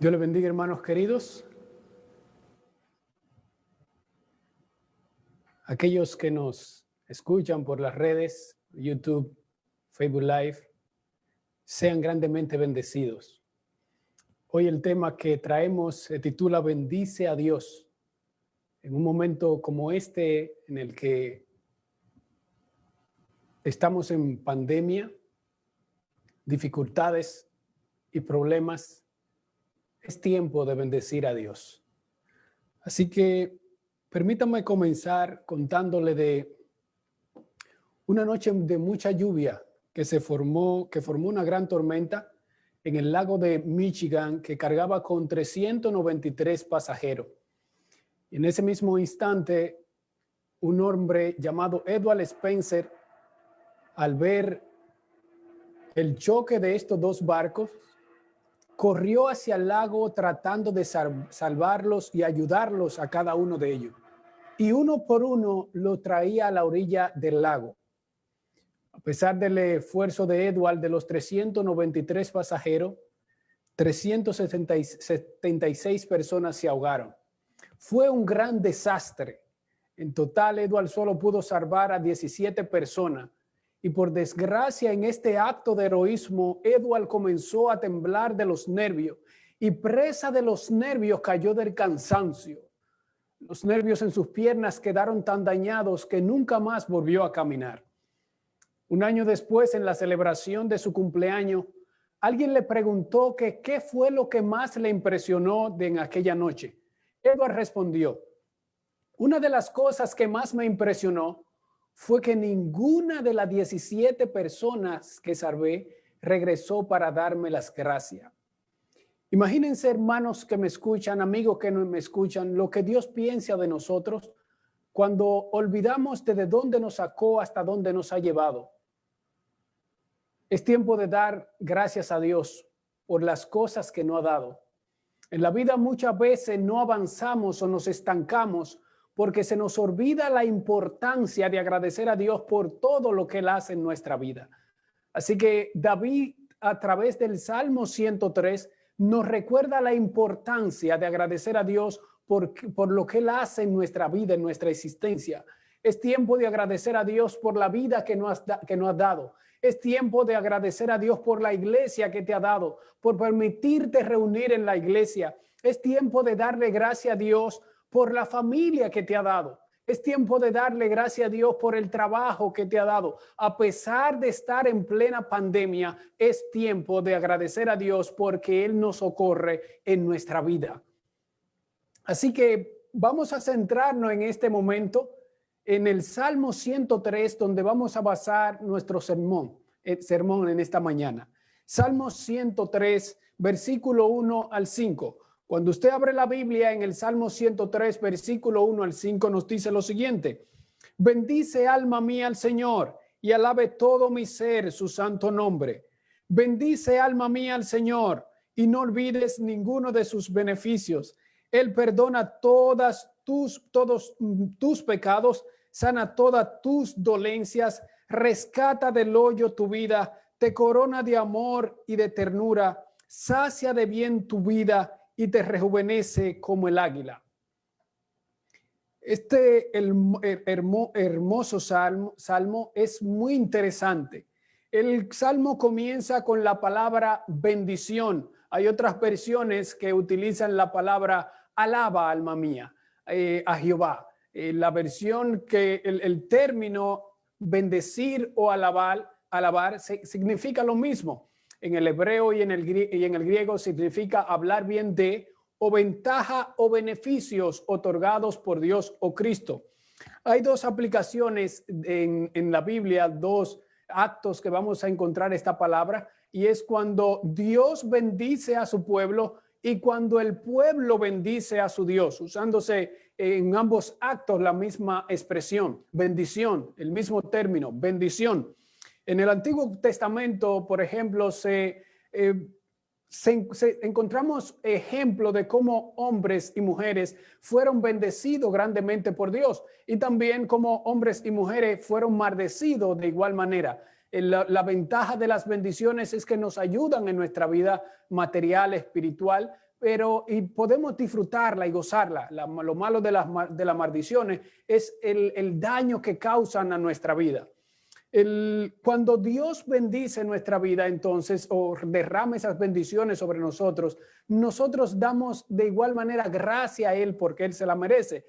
Dios le bendiga, hermanos queridos. Aquellos que nos escuchan por las redes, YouTube, Facebook Live, sean grandemente bendecidos. Hoy el tema que traemos se titula Bendice a Dios. En un momento como este en el que estamos en pandemia, dificultades y problemas, es tiempo de bendecir a Dios. Así que permítanme comenzar contándole de una noche de mucha lluvia que formó una gran tormenta en el lago de Michigan que cargaba con 393 pasajeros. Y en ese mismo instante, un hombre llamado Edward Spencer, al ver el choque de estos dos barcos, corrió hacia el lago tratando de salvarlos y ayudarlos a cada uno de ellos. Y uno por uno lo traía a la orilla del lago. A pesar del esfuerzo de Edward, de los 393 pasajeros, 376 personas se ahogaron. Fue un gran desastre. En total, Edward solo pudo salvar a 17 personas. Y por desgracia, en este acto de heroísmo, Edward comenzó a temblar de los nervios y presa de los nervios cayó del cansancio. Los nervios en sus piernas quedaron tan dañados que nunca más volvió a caminar. Un año después, en la celebración de su cumpleaños, alguien le preguntó que qué fue lo que más le impresionó en aquella noche. Edward respondió: una de las cosas que más me impresionó fue que ninguna de las 17 personas que salvé regresó para darme las gracias. Imagínense, hermanos que me escuchan, amigos que no me escuchan, lo que Dios piensa de nosotros cuando olvidamos desde dónde nos sacó hasta dónde nos ha llevado. Es tiempo de dar gracias a Dios por las cosas que nos ha dado. En la vida muchas veces no avanzamos o nos estancamos porque se nos olvida la importancia de agradecer a Dios por todo lo que Él hace en nuestra vida. Así que David, a través del Salmo 103, nos recuerda la importancia de agradecer a Dios por lo que Él hace en nuestra vida, en nuestra existencia. Es tiempo de agradecer a Dios por la vida que nos ha dado. Es tiempo de agradecer a Dios por la iglesia que te ha dado, por permitirte reunir en la iglesia. Es tiempo de darle gracias a Dios por la familia que te ha dado. Es tiempo de darle gracias a Dios por el trabajo que te ha dado. A pesar de estar en plena pandemia, es tiempo de agradecer a Dios porque Él nos socorre en nuestra vida. Así que vamos a centrarnos en este momento en el Salmo 103, donde vamos a basar nuestro sermón en esta mañana. Salmo 103, versículo 1 al 5. Cuando usted abre la Biblia en el Salmo 103, versículo 1 al 5, nos dice lo siguiente: bendice alma mía al Señor y alabe todo mi ser su santo nombre. Bendice alma mía al Señor y no olvides ninguno de sus beneficios. Él perdona todos tus pecados, sana todas tus dolencias, rescata del hoyo tu vida, te corona de amor y de ternura, sacia de bien tu vida y te rejuvenece como el águila. Este hermoso salmo es muy interesante. El salmo comienza con la palabra bendición. Hay otras versiones que utilizan la palabra alaba, alma mía, a Jehová. La versión que el término bendecir o alabar significa lo mismo. En el hebreo y en el griego significa hablar bien de, o ventaja o beneficios otorgados por Dios o Cristo. Hay dos aplicaciones en la Biblia, dos actos que vamos a encontrar esta palabra, y es cuando Dios bendice a su pueblo y cuando el pueblo bendice a su Dios, usándose en ambos actos la misma expresión, bendición, el mismo término, bendición. En el Antiguo Testamento, por ejemplo, encontramos ejemplo de cómo hombres y mujeres fueron bendecidos grandemente por Dios y también cómo hombres y mujeres fueron maldecidos de igual manera. La ventaja de las bendiciones es que nos ayudan en nuestra vida material, espiritual, y podemos disfrutarla y gozarla. Lo malo de las maldiciones es el daño que causan a nuestra vida. Cuando Dios bendice nuestra vida, entonces, o derrama esas bendiciones sobre nosotros, nosotros damos de igual manera gracia a Él porque Él se la merece.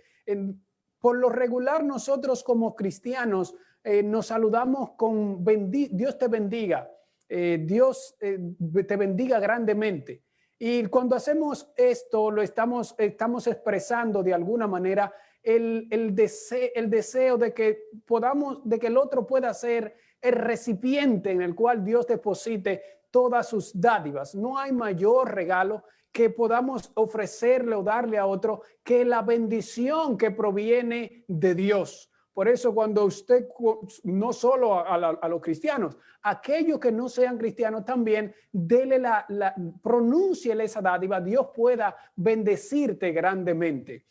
Por lo regular, nosotros como cristianos nos saludamos con Dios te bendiga, Dios te bendiga grandemente. Y cuando hacemos esto, lo estamos expresando de alguna manera el deseo de que el otro pueda ser el recipiente en el cual Dios deposite todas sus dádivas. No hay mayor regalo que podamos ofrecerle o darle a otro que la bendición que proviene de Dios. Por eso cuando usted, no solo a los cristianos, aquellos que no sean cristianos también, pronúnciele esa dádiva, Dios pueda bendecirte grandemente.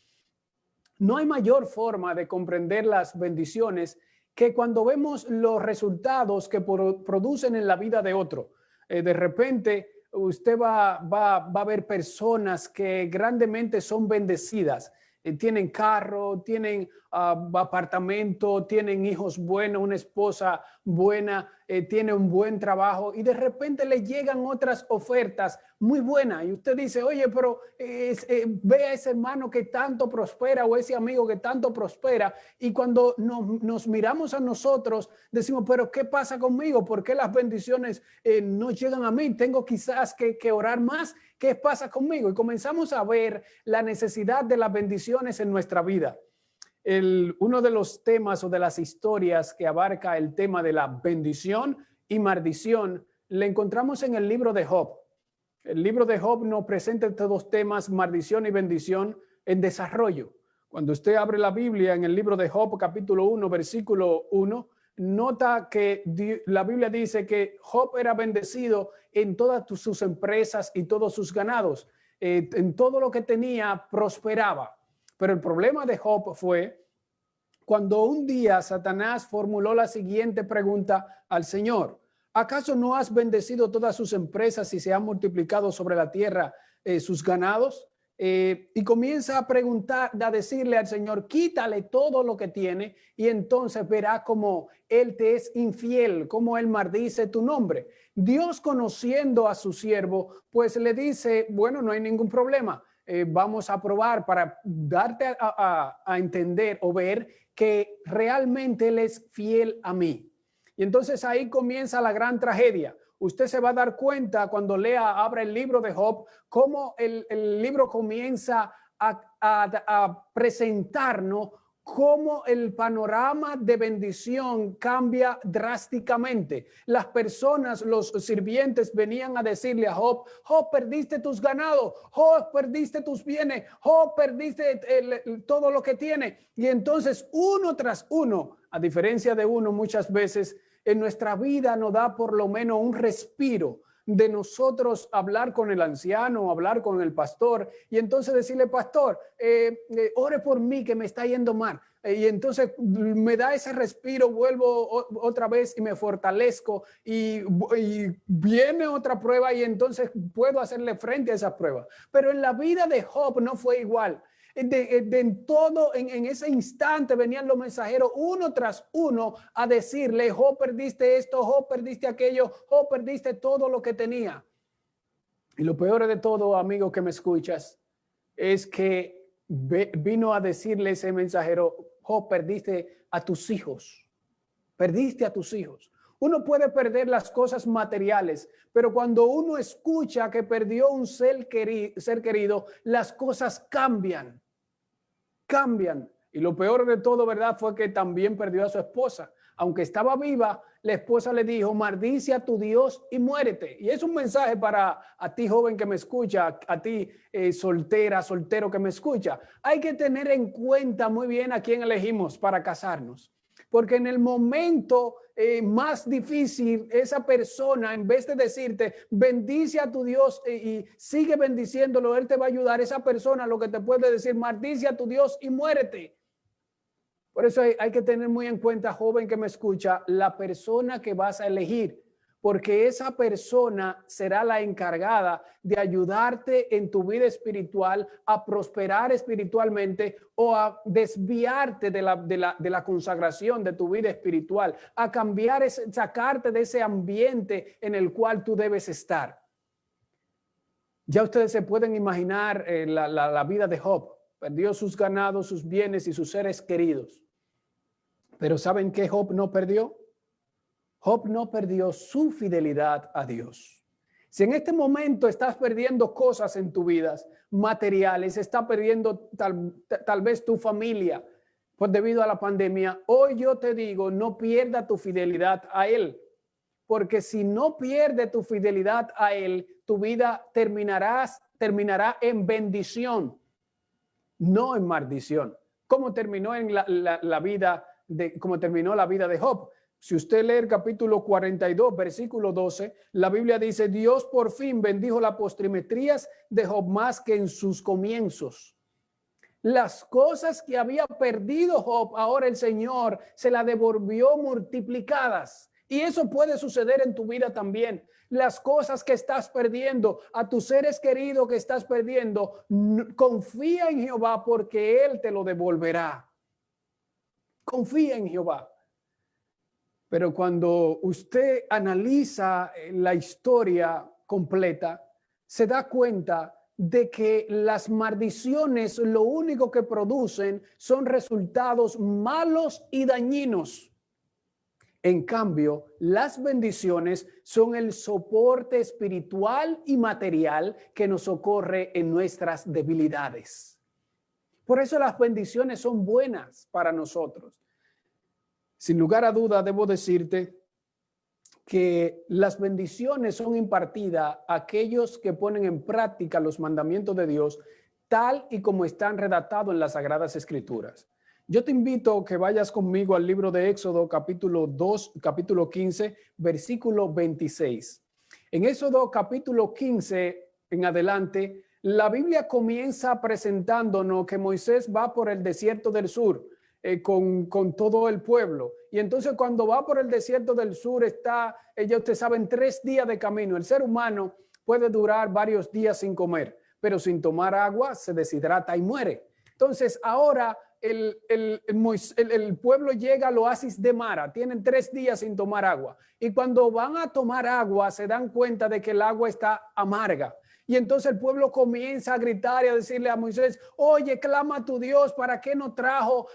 No hay mayor forma de comprender las bendiciones que cuando vemos los resultados que producen en la vida de otro. De repente, usted va a ver personas que grandemente son bendecidas. Tienen carro, tienen apartamento, tienen hijos buenos, una esposa buena, tiene un buen trabajo y de repente le llegan otras ofertas muy buenas y usted dice, oye, pero ve a ese hermano que tanto prospera o ese amigo que tanto prospera, y cuando nos miramos a nosotros decimos, pero ¿qué pasa conmigo? ¿Por qué las bendiciones no llegan a mí? Tengo quizás que orar más. ¿Qué pasa conmigo? Y comenzamos a ver la necesidad de las bendiciones en nuestra vida. Uno de los temas o de las historias que abarca el tema de la bendición y maldición le encontramos en el libro de Job. El libro de Job nos presenta estos dos temas, maldición y bendición, en desarrollo. Cuando usted abre la Biblia en el libro de Job, capítulo 1, versículo 1, nota que la Biblia dice que Job era bendecido en todas sus empresas y todos sus ganados. En todo lo que tenía prosperaba. Pero el problema de Job fue cuando un día Satanás formuló la siguiente pregunta al Señor: ¿acaso no has bendecido todas sus empresas y se han multiplicado sobre la tierra sus ganados? Y comienza a preguntar, a decirle al Señor, quítale todo lo que tiene y entonces verá cómo Él te es infiel, cómo Él maldice tu nombre. Dios, conociendo a su siervo, pues le dice, bueno, no hay ningún problema. Vamos a probar para darte a entender o ver que realmente Él es fiel a mí. Y entonces ahí comienza la gran tragedia. Usted se va a dar cuenta cuando abra el libro de Job, cómo el libro comienza a presentarnos cómo el panorama de bendición cambia drásticamente. Las personas, los sirvientes venían a decirle a Job, Job, perdiste tus ganados, Job, perdiste tus bienes, Job, perdiste todo lo que tiene. Y entonces uno tras uno, a diferencia de uno muchas veces, en nuestra vida nos da por lo menos un respiro de nosotros hablar con el anciano, hablar con el pastor y entonces decirle, pastor, ore por mí que me está yendo mal. Y entonces me da ese respiro, vuelvo otra vez y me fortalezco y viene otra prueba y entonces puedo hacerle frente a esa prueba. Pero en la vida de Job no fue igual. En ese instante venían los mensajeros uno tras uno a decirle, Job, perdiste esto, Job, perdiste aquello, Job, perdiste todo lo que tenía. Y lo peor de todo, amigo que me escuchas, es que vino a decirle ese mensajero, Job, perdiste a tus hijos, perdiste a tus hijos. Uno puede perder las cosas materiales, pero cuando uno escucha que perdió un ser querido, las cosas cambian. Y lo peor de todo, ¿verdad?, fue que también perdió a su esposa. Aunque estaba viva, la esposa le dijo, maldice a tu Dios y muérete. Y es un mensaje para a ti, joven que me escucha, a ti, soltero que me escucha. Hay que tener en cuenta muy bien a quién elegimos para casarnos. Porque en el momento más difícil, esa persona, en vez de decirte, bendice a tu Dios y sigue bendiciéndolo, Él te va a ayudar. Esa persona lo que te puede decir, maldice a tu Dios y muérete. Por eso hay que tener muy en cuenta, joven que me escucha, la persona que vas a elegir. porque esa persona será la encargada de ayudarte en tu vida espiritual a prosperar espiritualmente o a desviarte de la consagración de tu vida espiritual, a cambiar, sacarte de ese ambiente en el cual tú debes estar. Ya ustedes se pueden imaginar la vida de Job. Perdió sus ganados, sus bienes y sus seres queridos. Pero ¿saben qué Job no perdió? Job no perdió su fidelidad a Dios. Si en este momento estás perdiendo cosas en tu vida, materiales, estás perdiendo tal vez tu familia, pues debido a la pandemia, hoy yo te digo, no pierda tu fidelidad a Él. Porque si no pierde tu fidelidad a Él, tu vida terminará en bendición, no en maldición. Como terminó en la vida como terminó la vida de Job. Si usted lee el capítulo 42, versículo 12, la Biblia dice: Dios por fin bendijo las postrimerías de Job más que en sus comienzos. Las cosas que había perdido Job, ahora el Señor se las devolvió multiplicadas. Y eso puede suceder en tu vida también. Las cosas que estás perdiendo, a tus seres queridos que estás perdiendo, confía en Jehová porque Él te lo devolverá. Confía en Jehová. Pero cuando usted analiza la historia completa, se da cuenta de que las maldiciones lo único que producen son resultados malos y dañinos. En cambio, las bendiciones son el soporte espiritual y material que nos socorre en nuestras debilidades. Por eso las bendiciones son buenas para nosotros. Sin lugar a duda, debo decirte que las bendiciones son impartidas a aquellos que ponen en práctica los mandamientos de Dios tal y como están redactados en las Sagradas Escrituras. Yo te invito a que vayas conmigo al libro de Éxodo, capítulo 15, versículo 26. En Éxodo, capítulo 15 en adelante, la Biblia comienza presentándonos que Moisés va por el desierto del sur con todo el pueblo. Y entonces cuando va por el desierto del sur ya ustedes saben, 3 días de camino. El ser humano puede durar varios días sin comer, pero sin tomar agua se deshidrata y muere. Entonces ahora el pueblo llega al oasis de Mara, tienen 3 días sin tomar agua. Y cuando van a tomar agua se dan cuenta de que el agua está amarga. Y entonces el pueblo comienza a gritar y a decirle a Moisés: oye, clama a tu Dios, ¿para qué nos trajo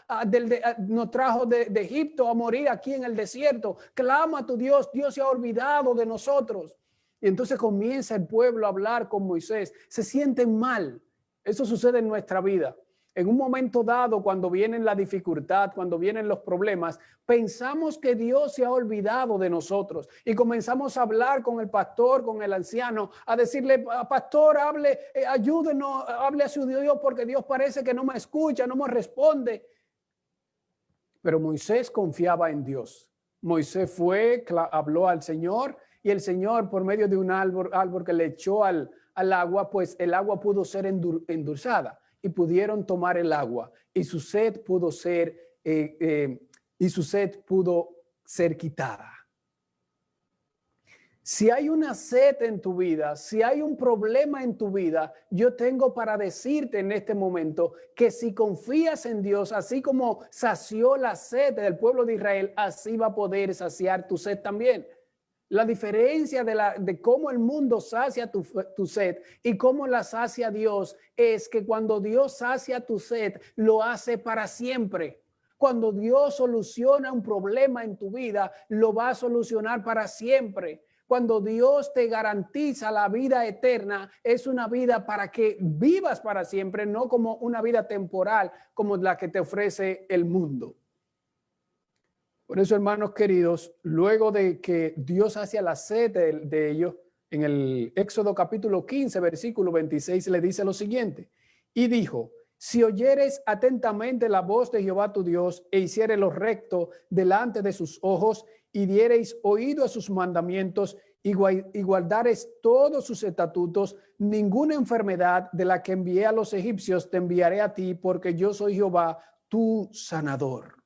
de Egipto a morir aquí en el desierto? Clama a tu Dios, Dios se ha olvidado de nosotros. Y entonces comienza el pueblo a hablar con Moisés. Se sienten mal. Eso sucede en nuestra vida. En un momento dado, cuando viene la dificultad, cuando vienen los problemas, pensamos que Dios se ha olvidado de nosotros y comenzamos a hablar con el pastor, con el anciano, a decirle: pastor, hable, ayúdenos, hable a su Dios, porque Dios parece que no me escucha, no me responde. Pero Moisés confiaba en Dios. Moisés habló al Señor, y el Señor, por medio de un árbol que le echó al agua, pues el agua pudo ser endulzada. Y pudieron tomar el agua, y su sed pudo ser quitada. Si hay una sed en tu vida, si hay un problema en tu vida, yo tengo para decirte en este momento que si confías en Dios, así como sació la sed del pueblo de Israel, así va a poder saciar tu sed también. La diferencia de cómo el mundo sacia tu sed y cómo la sacia Dios es que cuando Dios sacia tu sed, lo hace para siempre. Cuando Dios soluciona un problema en tu vida, lo va a solucionar para siempre. Cuando Dios te garantiza la vida eterna, es una vida para que vivas para siempre, no como una vida temporal como la que te ofrece el mundo. Por eso, hermanos queridos, luego de que Dios hacia la sed de ellos, en el Éxodo capítulo 15, versículo 26, le dice lo siguiente: y dijo: si oyeres atentamente la voz de Jehová tu Dios, e hicieres lo recto delante de sus ojos, y diereis oído a sus mandamientos, y guardares todos sus estatutos, ninguna enfermedad de la que envié a los egipcios te enviaré a ti, porque yo soy Jehová tu sanador.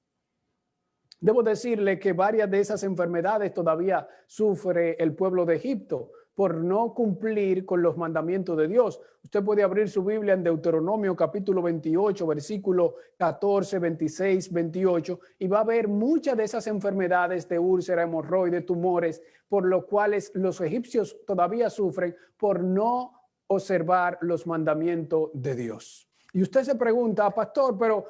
Debo decirle que varias de esas enfermedades todavía sufre el pueblo de Egipto por no cumplir con los mandamientos de Dios. Usted puede abrir su Biblia en Deuteronomio capítulo 28, versículo 14, 26, 28, y va a ver muchas de esas enfermedades de úlcera, hemorroides, tumores, por los cuales los egipcios todavía sufren por no observar los mandamientos de Dios. Y usted se pregunta, pastor, pero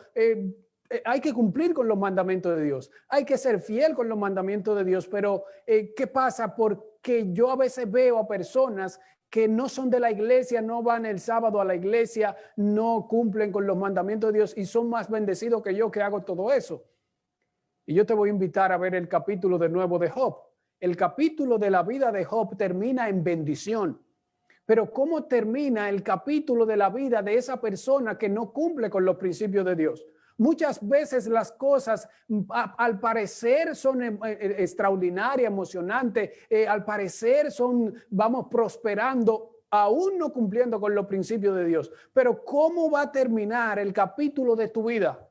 hay que cumplir con los mandamientos de Dios, hay que ser fiel con los mandamientos de Dios, pero ¿qué pasa? Porque yo a veces veo a personas que no son de la iglesia, no van el sábado a la iglesia, no cumplen con los mandamientos de Dios y son más bendecidos que yo que hago todo eso. Y yo te voy a invitar a ver el capítulo de nuevo de Job. El capítulo de la vida de Job termina en bendición. Pero ¿cómo termina el capítulo de la vida de esa persona que no cumple con los principios de Dios? Muchas veces las cosas al parecer son extraordinarias, emocionantes, al parecer vamos prosperando, aún no cumpliendo con los principios de Dios. Pero ¿cómo va a terminar el capítulo de tu vida?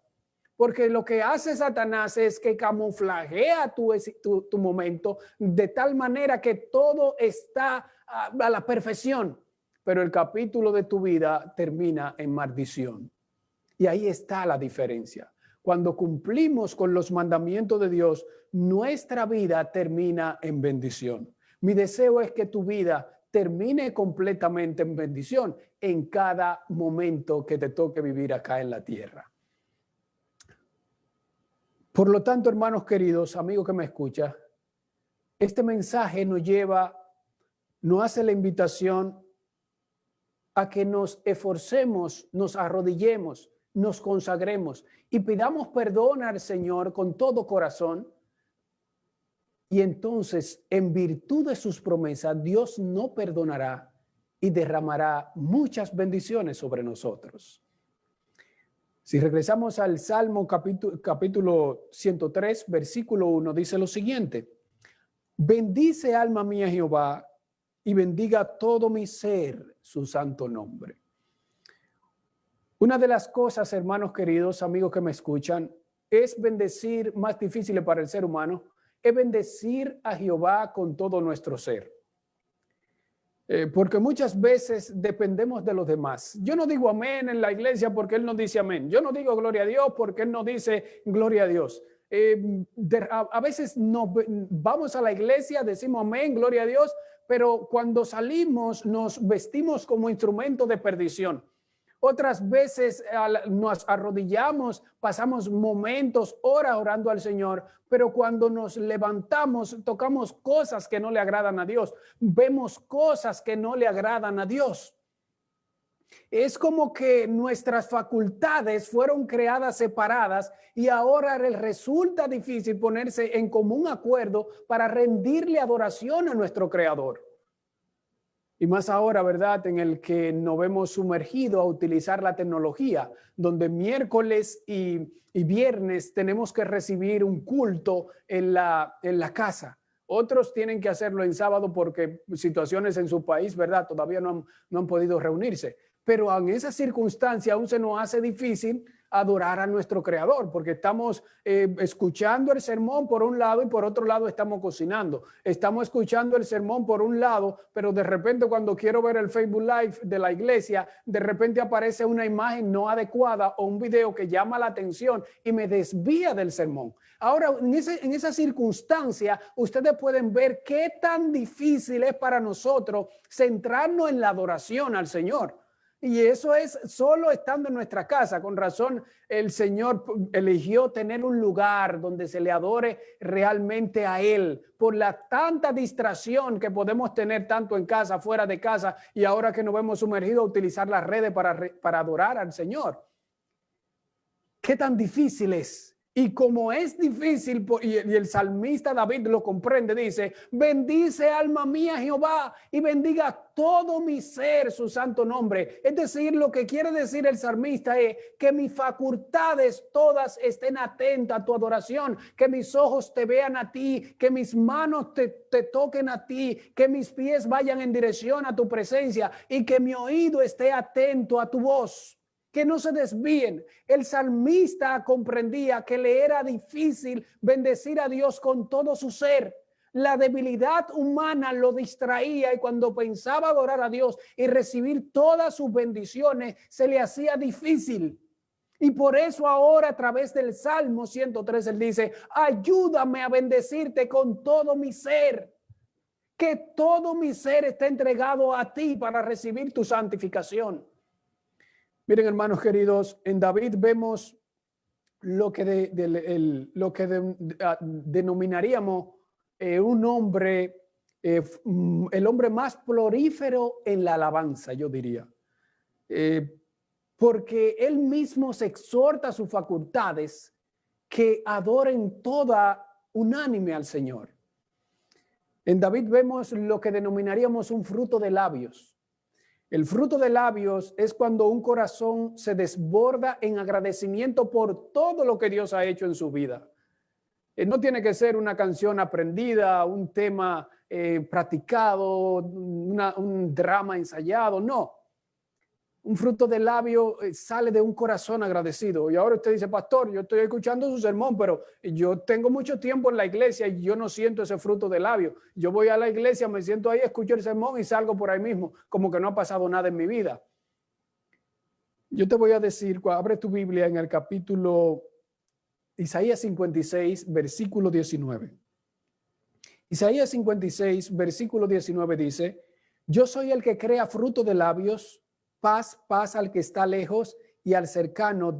Porque lo que hace Satanás es que camuflajea tu momento de tal manera que todo está a la perfección, pero el capítulo de tu vida termina en maldición. Y ahí está la diferencia. Cuando cumplimos con los mandamientos de Dios, nuestra vida termina en bendición. Mi deseo es que tu vida termine completamente en bendición en cada momento que te toque vivir acá en la tierra. Por lo tanto, hermanos queridos, amigos que me escuchan, este mensaje nos hace la invitación a que nos esforcemos, nos arrodillemos, nos consagremos y pidamos perdón al Señor con todo corazón. Y entonces, en virtud de sus promesas, Dios nos perdonará y derramará muchas bendiciones sobre nosotros. Si regresamos al Salmo capítulo 103, versículo 1, dice lo siguiente: bendice alma mía Jehová y bendiga todo mi ser su santo nombre. Una de las cosas, hermanos queridos, amigos que me escuchan, es bendecir, más difícil para el ser humano, es bendecir a Jehová con todo nuestro ser. Porque muchas veces dependemos de los demás. Yo no digo amén en la iglesia porque Él no dice amén. Yo no digo gloria a Dios porque Él no dice gloria a Dios. A veces vamos a la iglesia, decimos amén, gloria a Dios, pero cuando salimos nos vestimos como instrumento de perdición. Otras veces nos arrodillamos, pasamos momentos, horas orando al Señor, pero cuando nos levantamos, tocamos cosas que no le agradan a Dios, vemos cosas que no le agradan a Dios. Es como que nuestras facultades fueron creadas separadas y ahora resulta difícil ponerse en común acuerdo para rendirle adoración a nuestro Creador. Y más ahora, ¿verdad?, en el que nos vemos sumergidos a utilizar la tecnología, donde miércoles y viernes tenemos que recibir un culto en la casa. Otros tienen que hacerlo en sábado porque situaciones en su país, ¿verdad?, todavía no han podido reunirse. Pero en esa circunstancia aún se nos hace difícil adorar a nuestro Creador, porque estamos escuchando el sermón por un lado y por otro lado estamos cocinando. Estamos escuchando el sermón por un lado, pero de repente cuando quiero ver el Facebook Live de la iglesia, de repente aparece una imagen no adecuada o un video que llama la atención y me desvía del sermón. Ahora, en esa circunstancia, ustedes pueden ver qué tan difícil es para nosotros centrarnos en la adoración al Señor. Y eso es solo estando en nuestra casa. Con razón, el Señor eligió tener un lugar donde se le adore realmente a Él, por la tanta distracción que podemos tener tanto en casa, fuera de casa, y ahora que nos vemos sumergidos a utilizar las redes para adorar al Señor. ¿Qué tan difícil es? Y como es difícil, y el salmista David lo comprende, dice: bendice alma mía Jehová y bendiga todo mi ser su santo nombre. Es decir, lo que quiere decir el salmista es que mis facultades todas estén atentas a tu adoración, que mis ojos te vean a ti, que mis manos te toquen a ti, que mis pies vayan en dirección a tu presencia y que mi oído esté atento a tu voz. que no se desvíen. El salmista comprendía que le era difícil bendecir a Dios con todo su ser. La debilidad humana lo distraía y cuando pensaba adorar a Dios y recibir todas sus bendiciones, se le hacía difícil. Y por eso ahora a través del Salmo 103, él dice, ayúdame a bendecirte con todo mi ser. Que todo mi ser esté entregado a ti para recibir tu santificación. Miren, hermanos queridos, en David vemos lo que, denominaríamos un hombre, el hombre más prolífero en la alabanza, yo diría. Porque él mismo se exhorta a sus facultades que adoren toda unánime al Señor. En David vemos lo que denominaríamos un fruto de labios. El fruto de labios es cuando un corazón se desborda en agradecimiento por todo lo que Dios ha hecho en su vida. No tiene que ser una canción aprendida, un tema practicado, un drama ensayado, no. Un fruto de labio sale de un corazón agradecido. Y ahora usted dice, pastor, yo estoy escuchando su sermón, pero yo tengo mucho tiempo en la iglesia y yo no siento ese fruto de labio. Yo voy a la iglesia, me siento ahí, escucho el sermón y salgo por ahí mismo, como que no ha pasado nada en mi vida. Yo te voy a decir, abre tu Biblia en el capítulo Isaías 56, versículo 19. Isaías 56, versículo 19 dice, yo soy el que crea fruto de labios, paz, paz al que está lejos y al cercano,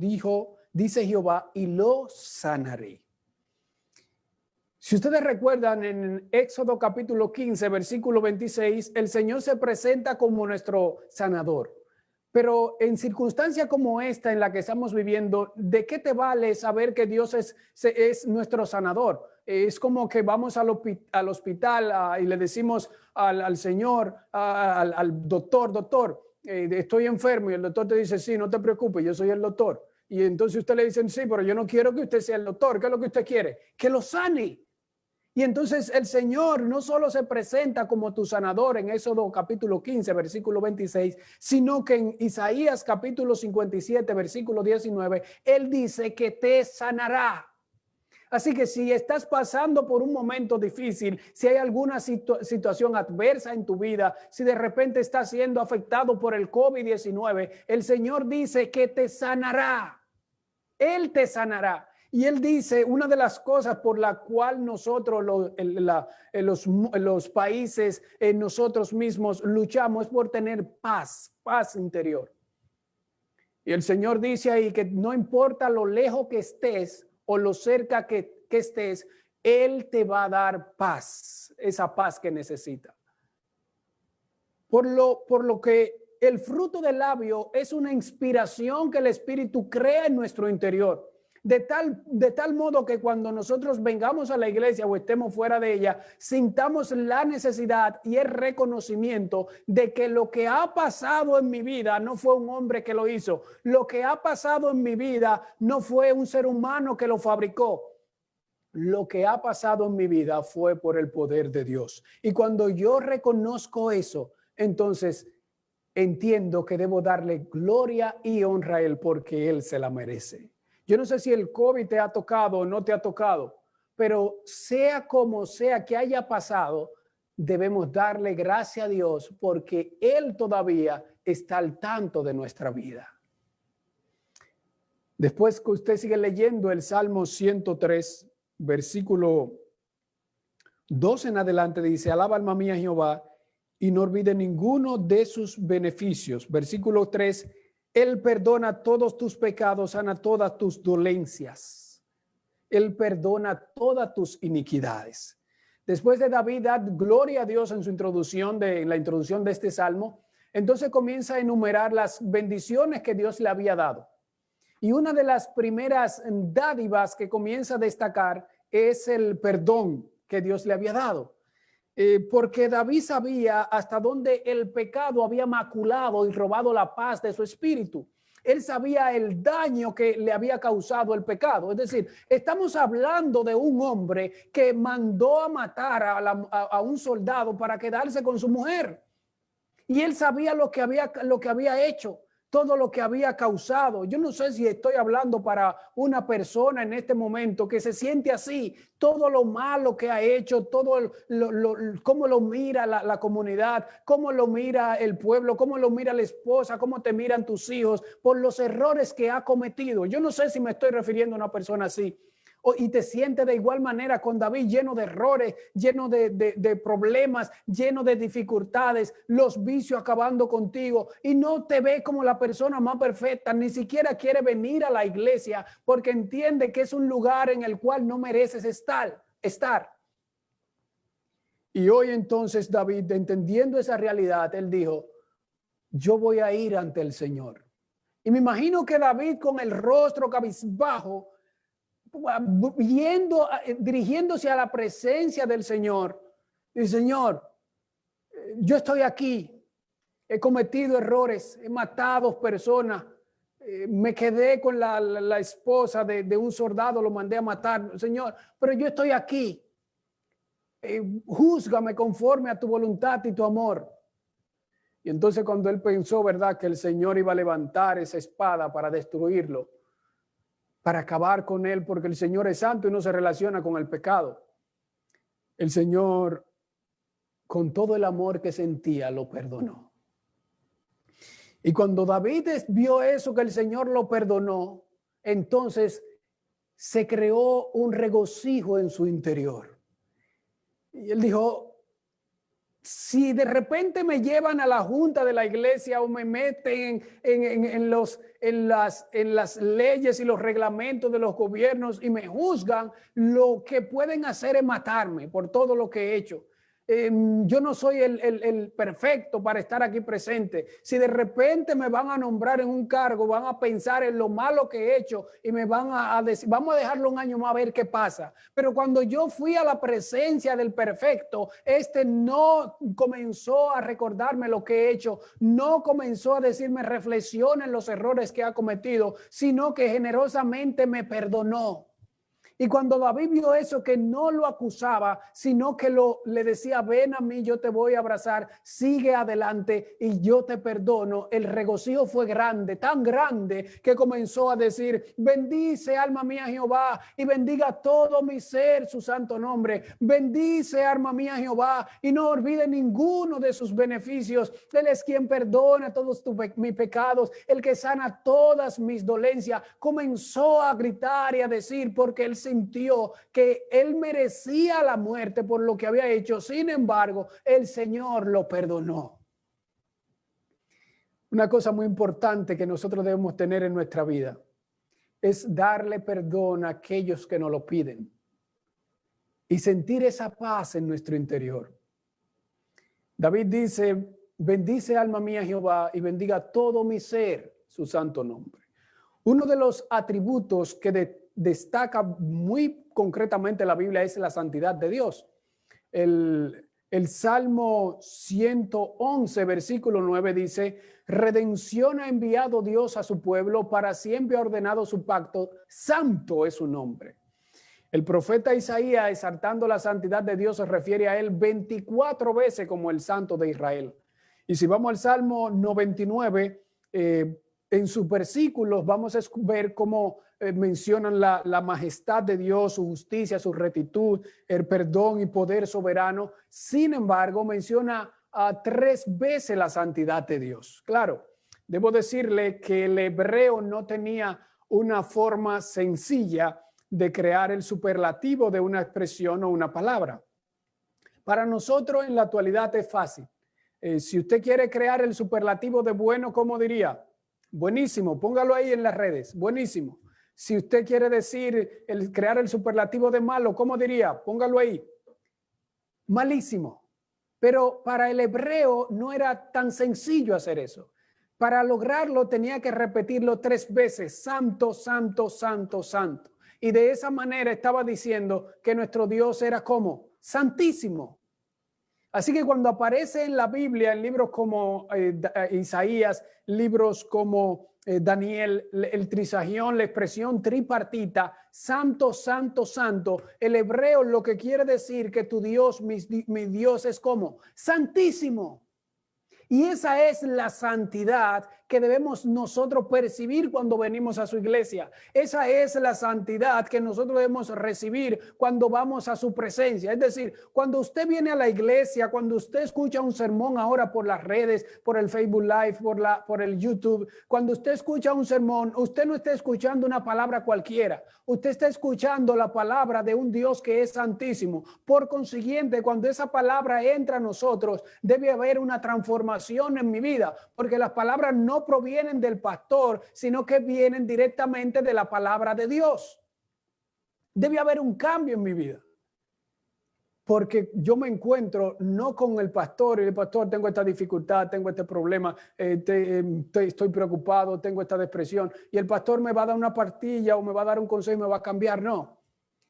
dice Jehová, y lo sanaré. Si ustedes recuerdan en Éxodo capítulo 15, versículo 26, el Señor se presenta como nuestro sanador. Pero en circunstancias como esta en la que estamos viviendo, ¿de qué te vale saber que Dios es nuestro sanador? Es como que vamos al hospital y le decimos al Señor, al doctor, estoy enfermo, y el doctor te dice, sí, no te preocupes, yo soy el doctor. Y entonces usted le dice, sí, pero yo no quiero que usted sea el doctor. ¿Qué es lo que usted quiere? Que lo sane. Y entonces el Señor no solo se presenta como tu sanador en Éxodo capítulo 15, versículo 26, sino que en Isaías capítulo 57, versículo 19, Él dice que te sanará. Así que si estás pasando por un momento difícil, si hay alguna situación adversa en tu vida, si de repente estás siendo afectado por el COVID-19, el Señor dice que te sanará. Él te sanará. Y Él dice, una de las cosas por la cual nosotros, los países, nosotros mismos luchamos es por tener paz interior. Y el Señor dice ahí que no importa lo lejos que estés, o lo cerca que estés, Él te va a dar paz, esa paz que necesita. Por lo que el fruto del labio es una inspiración que el Espíritu crea en nuestro interior. De tal modo que cuando nosotros vengamos a la iglesia o estemos fuera de ella, sintamos la necesidad y el reconocimiento de que lo que ha pasado en mi vida no fue un hombre que lo hizo. Lo que ha pasado en mi vida no fue un ser humano que lo fabricó. Lo que ha pasado en mi vida fue por el poder de Dios. Y cuando yo reconozco eso, entonces entiendo que debo darle gloria y honra a Él porque Él se la merece. Yo no sé si el COVID te ha tocado o no te ha tocado, pero sea como sea que haya pasado, debemos darle gracias a Dios porque Él todavía está al tanto de nuestra vida. Después que usted sigue leyendo el Salmo 103, versículo 2 en adelante, dice, alaba alma mía Jehová y no olvide ninguno de sus beneficios. Versículo 3, Él perdona todos tus pecados, sana todas tus dolencias. Él perdona todas tus iniquidades. Después de David dar gloria a Dios en la introducción de este salmo, entonces comienza a enumerar las bendiciones que Dios le había dado. Y una de las primeras dádivas que comienza a destacar es el perdón que Dios le había dado. Porque David sabía hasta dónde el pecado había maculado y robado la paz de su espíritu. Él sabía el daño que le había causado el pecado. Es decir, estamos hablando de un hombre que mandó a matar a un soldado para quedarse con su mujer. Y él sabía lo que había hecho. todo lo que había causado. Yo no sé si estoy hablando para una persona en este momento que se siente así, todo lo malo que ha hecho, todo cómo lo mira la comunidad, cómo lo mira el pueblo, cómo lo mira la esposa, cómo te miran tus hijos, por los errores que ha cometido. Yo no sé si me estoy refiriendo a una persona así. Y te sientes de igual manera con David, lleno de errores, lleno de problemas, lleno de dificultades, los vicios acabando contigo y no te ve como la persona más perfecta, ni siquiera quiere venir a la iglesia porque entiende que es un lugar en el cual no mereces estar. Y hoy entonces David, entendiendo esa realidad, él dijo, yo voy a ir ante el Señor. Y me imagino que David con el rostro cabizbajo, dirigiéndose a la presencia del Señor, dice, Señor, yo estoy aquí, he cometido errores, he matado personas, me quedé con la esposa de un soldado, lo mandé a matar, Señor, pero yo estoy aquí, júzgame conforme a tu voluntad y tu amor. Y entonces cuando él pensó, verdad, que el Señor iba a levantar esa espada para destruirlo, para acabar con él, porque el Señor es santo y no se relaciona con el pecado. El Señor, con todo el amor que sentía, lo perdonó. Y cuando David vio eso, que el Señor lo perdonó, entonces se creó un regocijo en su interior. Y él dijo, si de repente me llevan a la junta de la iglesia o me meten en las leyes y los reglamentos de los gobiernos y me juzgan, lo que pueden hacer es matarme por todo lo que he hecho. Yo no soy el perfecto para estar aquí presente. Si de repente me van a nombrar en un cargo, van a pensar en lo malo que he hecho y me van a decir, vamos a dejarlo un año más a ver qué pasa. Pero cuando yo fui a la presencia del perfecto, no comenzó a recordarme lo que he hecho, no comenzó a decirme reflexiona en los errores que ha cometido, sino que generosamente me perdonó. Y cuando David vio eso, que no lo acusaba, sino que le decía, ven a mí, yo te voy a abrazar, sigue adelante y yo te perdono. El regocijo fue grande, tan grande que comenzó a decir, bendice alma mía Jehová y bendiga todo mi ser su santo nombre. Bendice alma mía Jehová y no olvide ninguno de sus beneficios. Él es quien perdona todos mis pecados, el que sana todas mis dolencias. Comenzó a gritar y a decir, porque él sintió que él merecía la muerte por lo que había hecho. Sin embargo, el Señor lo perdonó. Una cosa muy importante que nosotros debemos tener en nuestra vida es darle perdón a aquellos que nos lo piden y sentir esa paz en nuestro interior. David dice, bendice alma mía Jehová y bendiga todo mi ser su santo nombre. Uno de los atributos que destaca muy concretamente la Biblia es la santidad de Dios. El Salmo 111, versículo 9 dice, redención ha enviado Dios a su pueblo, para siempre ha ordenado su pacto, santo es su nombre. El profeta Isaías, exaltando la santidad de Dios, se refiere a él 24 veces como el santo de Israel. Y si vamos al Salmo 99, en sus versículos vamos a ver cómo mencionan la majestad de Dios, su justicia, su rectitud, el perdón y poder soberano. Sin embargo, menciona 3 veces la santidad de Dios. Claro, debo decirle que el hebreo no tenía una forma sencilla de crear el superlativo de una expresión o una palabra. Para nosotros en la actualidad es fácil. Si usted quiere crear el superlativo de bueno, ¿cómo diría? Buenísimo, póngalo ahí en las redes, buenísimo. Si usted quiere decir crear el superlativo de malo, ¿cómo diría? Póngalo ahí. Malísimo. Pero para el hebreo no era tan sencillo hacer eso. Para lograrlo tenía que repetirlo 3 veces, santo, santo, santo, santo. Y de esa manera estaba diciendo que nuestro Dios era como santísimo. Así que cuando aparece en la Biblia, en libros como Isaías, libros como Daniel, el trisagión, la expresión tripartita, santo, santo, santo, el hebreo lo que quiere decir que tu Dios, mi Dios es como santísimo. Y esa es la santidad que debemos nosotros percibir cuando venimos a su iglesia. Esa es la santidad que nosotros debemos recibir cuando vamos a su presencia. Es decir, cuando usted viene a la iglesia, cuando usted escucha un sermón ahora por las redes, por el Facebook Live, por el YouTube, cuando usted escucha un sermón, usted no está escuchando una palabra cualquiera. Usted está escuchando la palabra de un Dios que es santísimo. Por consiguiente, cuando esa palabra entra a nosotros, debe haber una transformación en mi vida, porque las palabras no provienen del pastor, sino que vienen directamente de la palabra de Dios. Debe haber un cambio en mi vida, porque yo me encuentro no con el pastor y el pastor, tengo esta dificultad, tengo este problema, estoy preocupado, tengo esta depresión, y el pastor me va a dar una pastilla o me va a dar un consejo y me va a cambiar. No.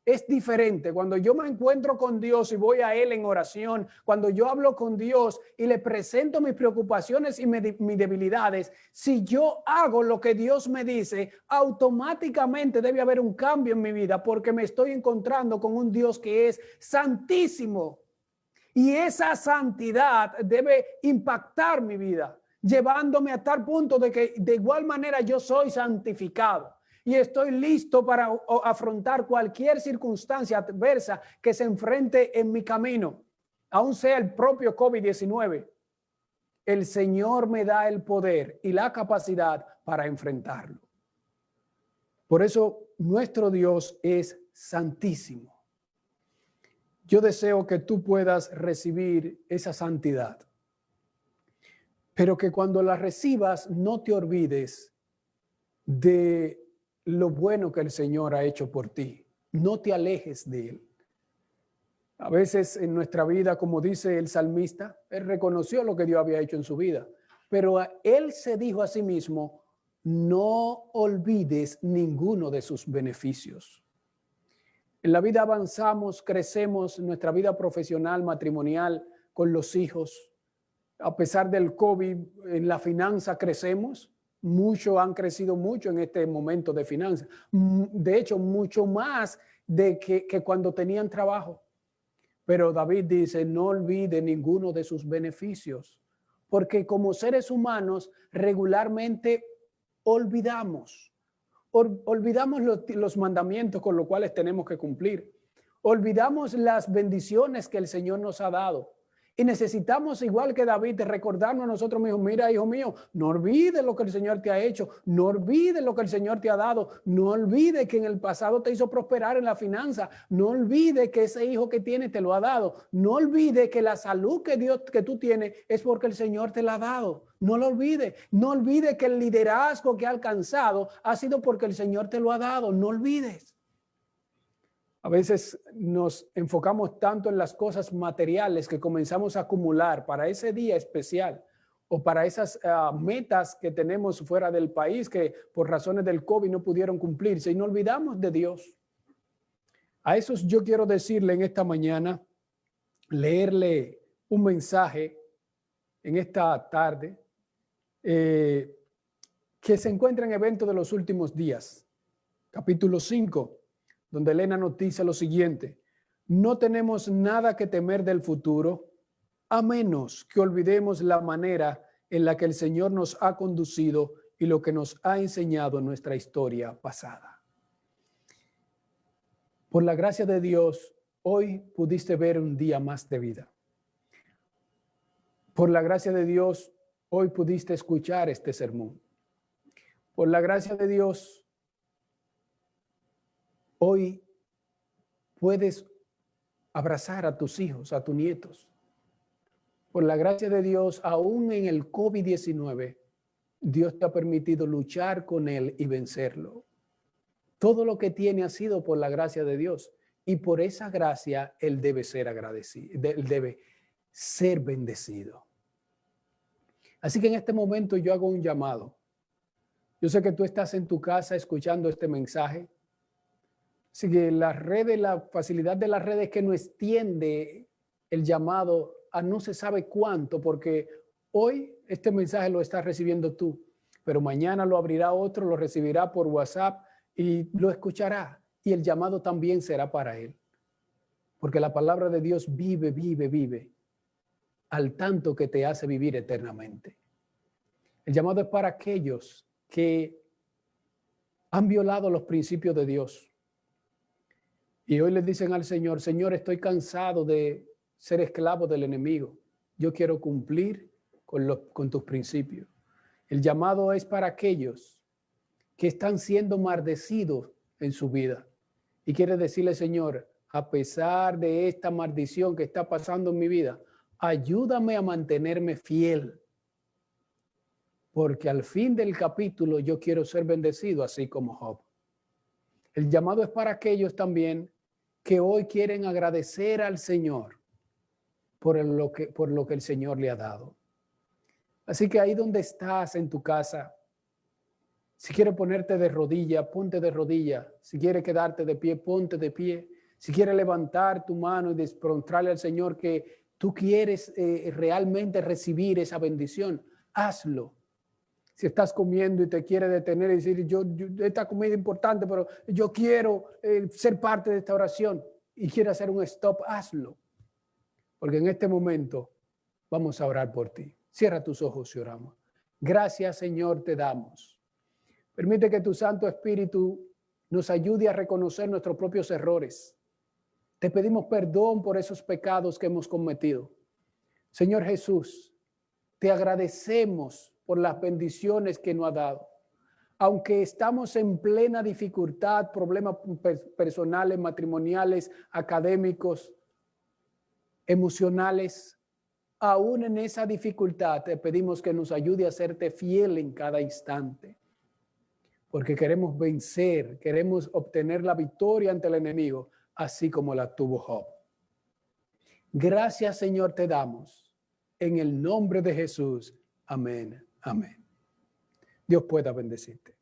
Es diferente cuando yo me encuentro con Dios y voy a Él en oración, cuando yo hablo con Dios y le presento mis preocupaciones y mis debilidades. Si yo hago lo que Dios me dice, automáticamente debe haber un cambio en mi vida, porque me estoy encontrando con un Dios que es santísimo. Y esa santidad debe impactar mi vida, llevándome a tal punto de que de igual manera yo soy santificado. Y estoy listo para afrontar cualquier circunstancia adversa que se enfrente en mi camino, aun sea el propio COVID-19. El Señor me da el poder y la capacidad para enfrentarlo. Por eso nuestro Dios es santísimo. Yo deseo que tú puedas recibir esa santidad, pero que cuando la recibas no te olvides de lo bueno que el Señor ha hecho por ti. No te alejes de Él. A veces en nuestra vida, como dice el salmista, él reconoció lo que Dios había hecho en su vida, pero él se dijo a sí mismo, no olvides ninguno de sus beneficios. En la vida avanzamos, crecemos, en nuestra vida profesional, matrimonial, con los hijos. A pesar del COVID, en la finanza crecemos. Muchos han crecido mucho en este momento de finanzas. De hecho, mucho más de que cuando tenían trabajo. Pero David dice, no olvide ninguno de sus beneficios. Porque como seres humanos regularmente olvidamos. Olvidamos los mandamientos con los cuales tenemos que cumplir. Olvidamos las bendiciones que el Señor nos ha dado. Y necesitamos, igual que David, recordarnos a nosotros mismos, mira, hijo mío, no olvides lo que el Señor te ha hecho, no olvides lo que el Señor te ha dado, no olvides que en el pasado te hizo prosperar en la finanza, no olvides que ese hijo que tienes te lo ha dado, no olvides que la salud que tú tienes es porque el Señor te la ha dado, no lo olvides, no olvides que el liderazgo que ha alcanzado ha sido porque el Señor te lo ha dado, no olvides. A veces nos enfocamos tanto en las cosas materiales que comenzamos a acumular para ese día especial o para esas metas que tenemos fuera del país que por razones del COVID no pudieron cumplirse y no olvidamos de Dios. A esos yo quiero decirle en esta mañana, leerle un mensaje en esta tarde que se encuentra en Eventos de los Últimos Días, capítulo 5. Donde Elena nos dice lo siguiente, no tenemos nada que temer del futuro, a menos que olvidemos la manera en la que el Señor nos ha conducido y lo que nos ha enseñado en nuestra historia pasada. Por la gracia de Dios, hoy pudiste ver un día más de vida. Por la gracia de Dios, hoy pudiste escuchar este sermón. Por la gracia de Dios, hoy puedes abrazar a tus hijos, a tus nietos. Por la gracia de Dios, aún en el COVID-19, Dios te ha permitido luchar con él y vencerlo. Todo lo que tiene ha sido por la gracia de Dios. Y por esa gracia, él debe ser agradecido, él debe ser bendecido. Así que en este momento yo hago un llamado. Yo sé que tú estás en tu casa escuchando este mensaje. Así que las redes, la facilidad de las redes que nos extiende el llamado a no se sabe cuánto, porque hoy este mensaje lo estás recibiendo tú, pero mañana lo abrirá otro, lo recibirá por WhatsApp y lo escuchará. Y el llamado también será para él. Porque la palabra de Dios vive, vive, vive, al tanto que te hace vivir eternamente. El llamado es para aquellos que han violado los principios de Dios. Y hoy le dicen al Señor, Señor, estoy cansado de ser esclavo del enemigo. Yo quiero cumplir con tus principios. El llamado es para aquellos que están siendo maldecidos en su vida. Y quiere decirle, Señor, a pesar de esta maldición que está pasando en mi vida, ayúdame a mantenerme fiel. Porque al fin del capítulo yo quiero ser bendecido, así como Job. El llamado es para aquellos también que hoy quieren agradecer al Señor por lo que el Señor le ha dado. Así que ahí donde estás en tu casa, si quieres ponerte de rodilla, ponte de rodilla. Si quieres quedarte de pie, ponte de pie. Si quieres levantar tu mano y demostrarle al Señor que tú quieres realmente recibir esa bendición, hazlo. Si estás comiendo y te quieres detener y decir, esta comida es importante, pero yo quiero ser parte de esta oración y quieres hacer un stop, hazlo. Porque en este momento vamos a orar por ti. Cierra tus ojos y oramos. Gracias, Señor, te damos. Permite que tu Santo Espíritu nos ayude a reconocer nuestros propios errores. Te pedimos perdón por esos pecados que hemos cometido. Señor Jesús, te agradecemos por las bendiciones que nos ha dado. Aunque estamos en plena dificultad, problemas personales, matrimoniales, académicos, emocionales, aún en esa dificultad te pedimos que nos ayude a serte fiel en cada instante. Porque queremos vencer, queremos obtener la victoria ante el enemigo, así como la tuvo Job. Gracias, Señor, te damos. En el nombre de Jesús. Amén. Amén. Dios pueda bendecirte.